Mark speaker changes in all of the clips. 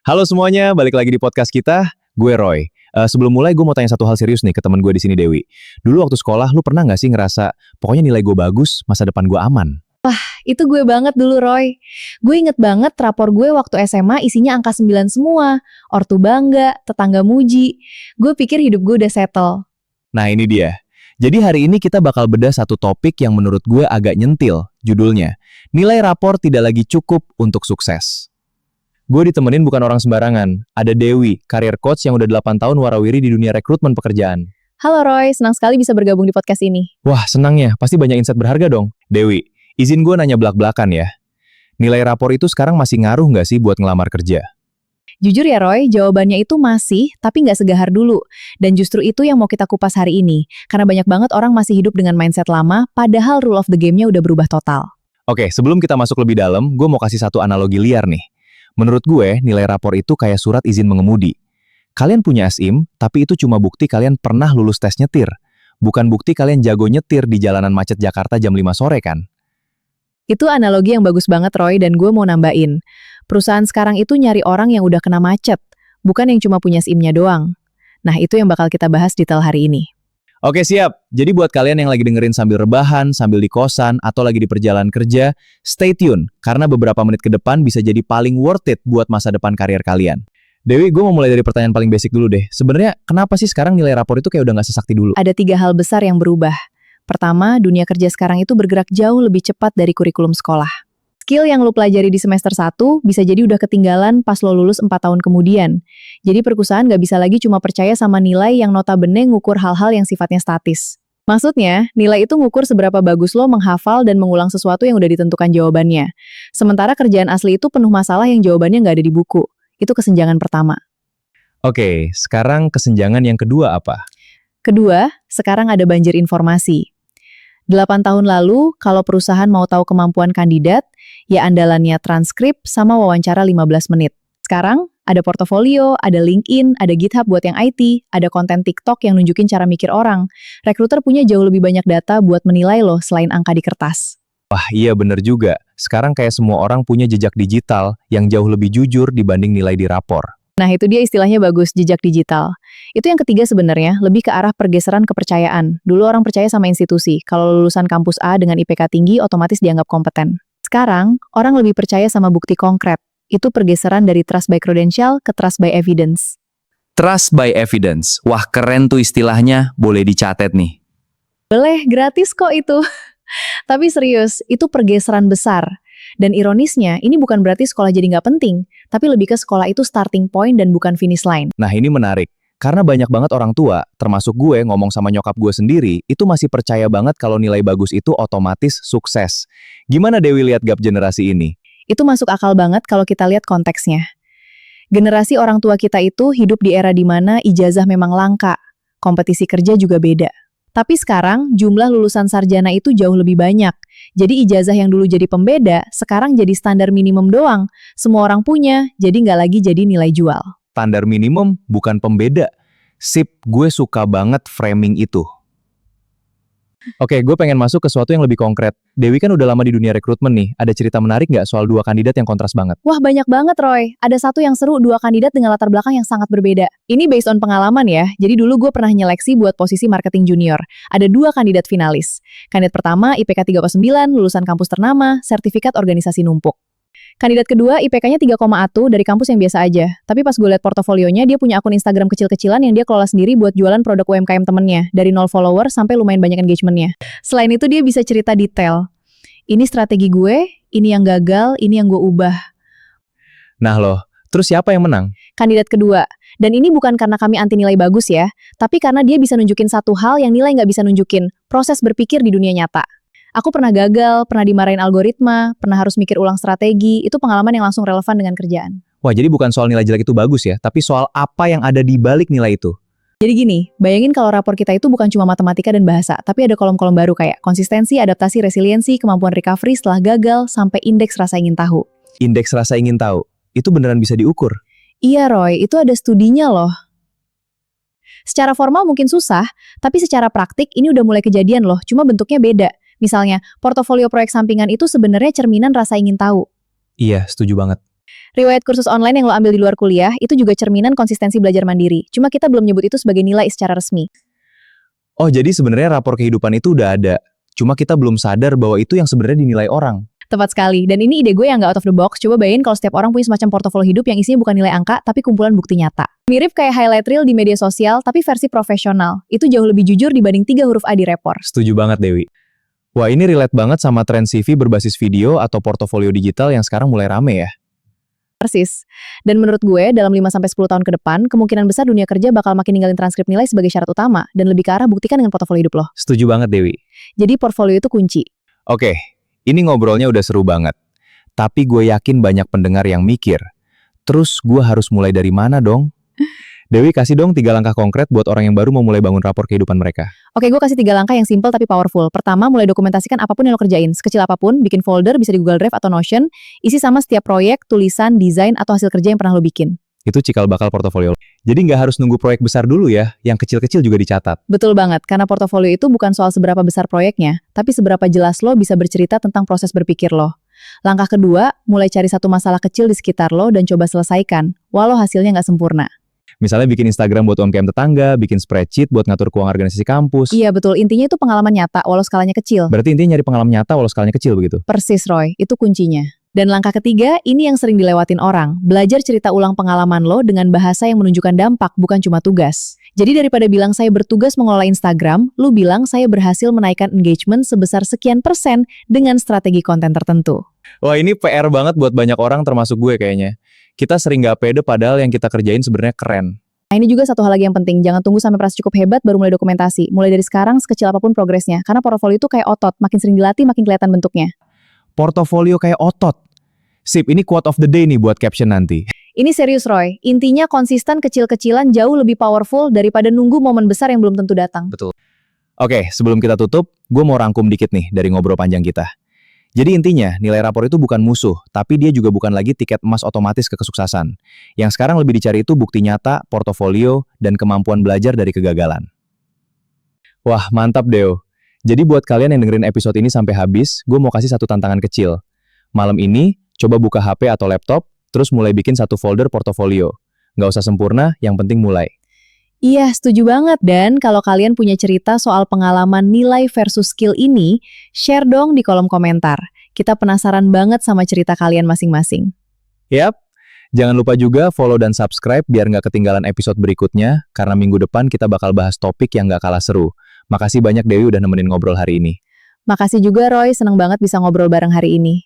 Speaker 1: Halo semuanya, balik lagi di podcast kita. Gue Roy. Sebelum mulai, gue mau tanya satu hal serius nih ke teman gue di sini, Dewi. Dulu waktu sekolah, lu pernah nggak sih ngerasa, pokoknya nilai gue bagus, masa depan gue aman?
Speaker 2: Itu gue banget dulu, Roy. Gue inget banget rapor gue waktu SMA isinya angka 9 semua. Ortu bangga, tetangga muji. Gue pikir hidup gue udah settle.
Speaker 1: Nah ini dia. Jadi hari ini kita bakal bedah satu topik yang menurut gue agak nyentil. Judulnya, nilai rapor tidak lagi cukup untuk sukses. Gue ditemenin bukan orang sembarangan. Ada Dewi, career coach yang udah 8 tahun warawiri di dunia rekrutmen pekerjaan.
Speaker 2: Halo Roy, senang sekali bisa bergabung di podcast ini.
Speaker 1: Wah, senangnya. Pasti banyak insight berharga dong. Dewi, izin gue nanya belak-belakan ya. Nilai rapor itu sekarang masih ngaruh nggak sih buat ngelamar kerja?
Speaker 2: Jujur ya Roy, jawabannya itu masih, tapi nggak segahar dulu. Dan justru itu yang mau kita kupas hari ini. Karena banyak banget orang masih hidup dengan mindset lama, padahal rule of the game-nya udah berubah total.
Speaker 1: Oke, sebelum kita masuk lebih dalam, gue mau kasih satu analogi liar nih. Menurut gue, nilai rapor itu kayak surat izin mengemudi. Kalian punya SIM, tapi itu cuma bukti kalian pernah lulus tes nyetir. Bukan bukti kalian jago nyetir di jalanan macet Jakarta jam 5 sore kan?
Speaker 2: Itu analogi yang bagus banget Roy, dan gue mau nambahin. Perusahaan sekarang itu nyari orang yang udah kena macet, bukan yang cuma punya SIM-nya doang. Nah, itu yang bakal kita bahas detail hari ini.
Speaker 1: Oke, siap. Jadi buat kalian yang lagi dengerin sambil rebahan, sambil di kosan, atau lagi di perjalanan kerja, stay tune, karena beberapa menit ke depan bisa jadi paling worth it buat masa depan karir kalian. Dewi, gue mau mulai dari pertanyaan paling basic dulu deh. Sebenarnya, kenapa sih sekarang nilai rapor itu kayak udah nggak sesakti dulu?
Speaker 2: Ada 3 hal besar yang berubah. Pertama, dunia kerja sekarang itu bergerak jauh lebih cepat dari kurikulum sekolah. Skill yang lo pelajari di semester 1 bisa jadi udah ketinggalan pas lo lulus 4 tahun kemudian. Jadi perusahaan nggak bisa lagi cuma percaya sama nilai yang notabene ngukur hal-hal yang sifatnya statis. Maksudnya, nilai itu ngukur seberapa bagus lo menghafal dan mengulang sesuatu yang udah ditentukan jawabannya. Sementara kerjaan asli itu penuh masalah yang jawabannya nggak ada di buku. Itu kesenjangan pertama.
Speaker 1: Oke, sekarang kesenjangan yang kedua apa?
Speaker 2: Kedua, sekarang ada banjir informasi. 8 tahun lalu, kalau perusahaan mau tahu kemampuan kandidat, ya andalannya transkrip sama wawancara 15 menit. Sekarang, ada portofolio, ada LinkedIn, ada GitHub buat yang IT, ada konten TikTok yang nunjukin cara mikir orang. Rekruter punya jauh lebih banyak data buat menilai loh selain angka di kertas.
Speaker 1: Wah, iya bener juga. Sekarang kayak semua orang punya jejak digital yang jauh lebih jujur dibanding nilai di rapor.
Speaker 2: Nah, itu dia istilahnya bagus, jejak digital. Itu yang ketiga sebenarnya, lebih ke arah pergeseran kepercayaan. Dulu orang percaya sama institusi, kalau lulusan kampus A dengan IPK tinggi otomatis dianggap kompeten. Sekarang, orang lebih percaya sama bukti konkret. Itu pergeseran dari trust by credential ke trust by evidence.
Speaker 1: Trust by evidence. Wah, keren tuh istilahnya. Boleh dicatat nih.
Speaker 2: Boleh, gratis kok itu. Tapi serius, itu pergeseran besar. Dan ironisnya, ini bukan berarti sekolah jadi nggak penting, tapi lebih ke sekolah itu starting point dan bukan finish line.
Speaker 1: Nah, ini menarik. Karena banyak banget orang tua, termasuk gue ngomong sama nyokap gue sendiri, itu masih percaya banget kalau nilai bagus itu otomatis sukses. Gimana Dewi lihat gap generasi ini?
Speaker 2: Itu masuk akal banget kalau kita lihat konteksnya. Generasi orang tua kita itu hidup di era di mana ijazah memang langka, kompetisi kerja juga beda. Tapi sekarang jumlah lulusan sarjana itu jauh lebih banyak. Jadi ijazah yang dulu jadi pembeda, sekarang jadi standar minimum doang. Semua orang punya, jadi nggak lagi jadi nilai jual.
Speaker 1: Standar minimum bukan pembeda. Sip, gue suka banget framing itu. Oke, gue pengen masuk ke sesuatu yang lebih konkret. Dewi kan udah lama di dunia rekrutmen nih. Ada cerita menarik nggak soal 2 kandidat yang kontras banget?
Speaker 2: Wah, banyak banget Roy. Ada satu yang seru, 2 kandidat dengan latar belakang yang sangat berbeda. Ini based on pengalaman ya. Jadi dulu gue pernah nyeleksi buat posisi marketing junior. Ada 2 kandidat finalis. Kandidat pertama IPK 3,9, lulusan kampus ternama, sertifikat organisasi numpuk. Kandidat kedua IPK-nya 3,1 dari kampus yang biasa aja. Tapi pas gue liat portofolionya, dia punya akun Instagram kecil-kecilan yang dia kelola sendiri buat jualan produk UMKM temennya. Dari 0 follower sampai lumayan banyak engagement-nya. Selain itu dia bisa cerita detail. Ini strategi gue, ini yang gagal, ini yang gue ubah.
Speaker 1: Nah loh, terus siapa yang menang?
Speaker 2: Kandidat kedua. Dan ini bukan karena kami anti nilai bagus ya, tapi karena dia bisa nunjukin satu hal yang nilai nggak bisa nunjukin. Proses berpikir di dunia nyata. Aku pernah gagal, pernah dimarahin algoritma, pernah harus mikir ulang strategi, itu pengalaman yang langsung relevan dengan kerjaan.
Speaker 1: Wah, jadi bukan soal nilai jelek itu bagus ya, tapi soal apa yang ada di balik nilai itu.
Speaker 2: Jadi gini, bayangin kalau rapor kita itu bukan cuma matematika dan bahasa, tapi ada kolom-kolom baru kayak konsistensi, adaptasi, resiliensi, kemampuan recovery setelah gagal, sampai indeks rasa ingin tahu.
Speaker 1: Indeks rasa ingin tahu, itu beneran bisa diukur?
Speaker 2: Iya Roy, itu ada studinya loh. Secara formal mungkin susah, tapi secara praktik ini udah mulai kejadian loh, cuma bentuknya beda. Misalnya, portofolio proyek sampingan itu sebenarnya cerminan rasa ingin tahu.
Speaker 1: Iya, setuju banget.
Speaker 2: Riwayat kursus online yang lo ambil di luar kuliah itu juga cerminan konsistensi belajar mandiri. Cuma kita belum nyebut itu sebagai nilai secara resmi.
Speaker 1: Oh, jadi sebenarnya rapor kehidupan itu udah ada. Cuma kita belum sadar bahwa itu yang sebenarnya dinilai orang.
Speaker 2: Tepat sekali. Dan ini ide gue yang nggak out of the box. Coba bayangin kalau setiap orang punya semacam portofolio hidup yang isinya bukan nilai angka, tapi kumpulan bukti nyata. Mirip kayak highlight reel di media sosial, tapi versi profesional. Itu jauh lebih jujur dibanding 3 huruf A di repor.
Speaker 1: Setuju banget, Dewi. Wah, ini relate banget sama tren CV berbasis video atau portofolio digital yang sekarang mulai rame ya.
Speaker 2: Persis. Dan menurut gue, dalam 5-10 tahun ke depan, kemungkinan besar dunia kerja bakal makin ninggalin transkrip nilai sebagai syarat utama, dan lebih ke arah buktikan dengan portofolio hidup lo.
Speaker 1: Setuju banget, Dewi.
Speaker 2: Jadi portfolio itu kunci.
Speaker 1: Oke, ini ngobrolnya udah seru banget. Tapi gue yakin banyak pendengar yang mikir, terus gue harus mulai dari mana dong? Dewi, kasih dong 3 langkah konkret buat orang yang baru mau mulai bangun rapor kehidupan mereka.
Speaker 2: Oke, gue kasih 3 langkah yang simple tapi powerful. Pertama, mulai dokumentasikan apapun yang lo kerjain. Sekecil apapun, bikin folder, bisa di Google Drive atau Notion, isi sama setiap proyek, tulisan, desain, atau hasil kerja yang pernah lo bikin.
Speaker 1: Itu cikal bakal portofolio. Jadi nggak harus nunggu proyek besar dulu ya, yang kecil-kecil juga dicatat.
Speaker 2: Betul banget, karena portofolio itu bukan soal seberapa besar proyeknya, tapi seberapa jelas lo bisa bercerita tentang proses berpikir lo. Langkah kedua, mulai cari satu masalah kecil di sekitar lo dan coba selesaikan, walau hasilnya nggak sempurna.
Speaker 1: Misalnya bikin Instagram buat UMKM tetangga, bikin spreadsheet buat ngatur keuangan organisasi kampus.
Speaker 2: Iya betul, intinya itu pengalaman nyata, walau skalanya kecil.
Speaker 1: Berarti intinya nyari pengalaman nyata walau skalanya kecil begitu.
Speaker 2: Persis Roy, itu kuncinya. Dan langkah ketiga, ini yang sering dilewatin orang. Belajar cerita ulang pengalaman lo dengan bahasa yang menunjukkan dampak, bukan cuma tugas. Jadi daripada bilang saya bertugas mengelola Instagram, lu bilang saya berhasil menaikkan engagement sebesar sekian persen dengan strategi konten tertentu.
Speaker 1: Wah, ini PR banget buat banyak orang termasuk gue kayaknya. Kita sering nggak pede padahal yang kita kerjain sebenarnya keren.
Speaker 2: Nah ini juga satu hal lagi yang penting, jangan tunggu sampai merasa cukup hebat baru mulai dokumentasi. Mulai dari sekarang sekecil apapun progresnya, karena portofolio itu kayak otot, makin sering dilatih makin kelihatan bentuknya.
Speaker 1: Portofolio kayak otot. Sip, ini quote of the day nih buat caption nanti.
Speaker 2: Ini serius Roy, intinya konsisten kecil-kecilan jauh lebih powerful daripada nunggu momen besar yang belum tentu datang.
Speaker 1: Betul. Oke, sebelum kita tutup, gue mau rangkum dikit nih dari ngobrol panjang kita. Jadi intinya, nilai rapor itu bukan musuh, tapi dia juga bukan lagi tiket emas otomatis ke kesuksesan. Yang sekarang lebih dicari itu bukti nyata, portofolio, dan kemampuan belajar dari kegagalan. Wah, mantap Deo. Jadi buat kalian yang dengerin episode ini sampai habis, gue mau kasih satu tantangan kecil. Malam ini, coba buka HP atau laptop, terus mulai bikin satu folder portofolio. Nggak usah sempurna, yang penting mulai.
Speaker 2: Iya, setuju banget. Dan kalau kalian punya cerita soal pengalaman nilai versus skill ini, share dong di kolom komentar. Kita penasaran banget sama cerita kalian masing-masing.
Speaker 1: Yap, jangan lupa juga follow dan subscribe biar nggak ketinggalan episode berikutnya, karena minggu depan kita bakal bahas topik yang nggak kalah seru. Makasih banyak Dewi udah nemenin ngobrol hari ini.
Speaker 2: Makasih juga Roy, seneng banget bisa ngobrol bareng hari ini.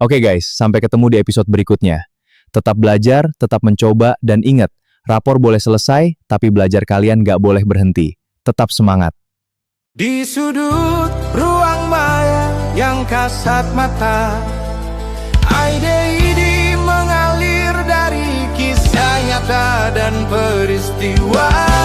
Speaker 1: Oke guys, sampai ketemu di episode berikutnya. Tetap belajar, tetap mencoba, dan ingat, rapor boleh selesai, tapi belajar kalian nggak boleh berhenti. Tetap semangat.
Speaker 3: Di sudut ruang maya yang kasat mata, ide-ide mengalir dari kisah nyata dan peristiwa.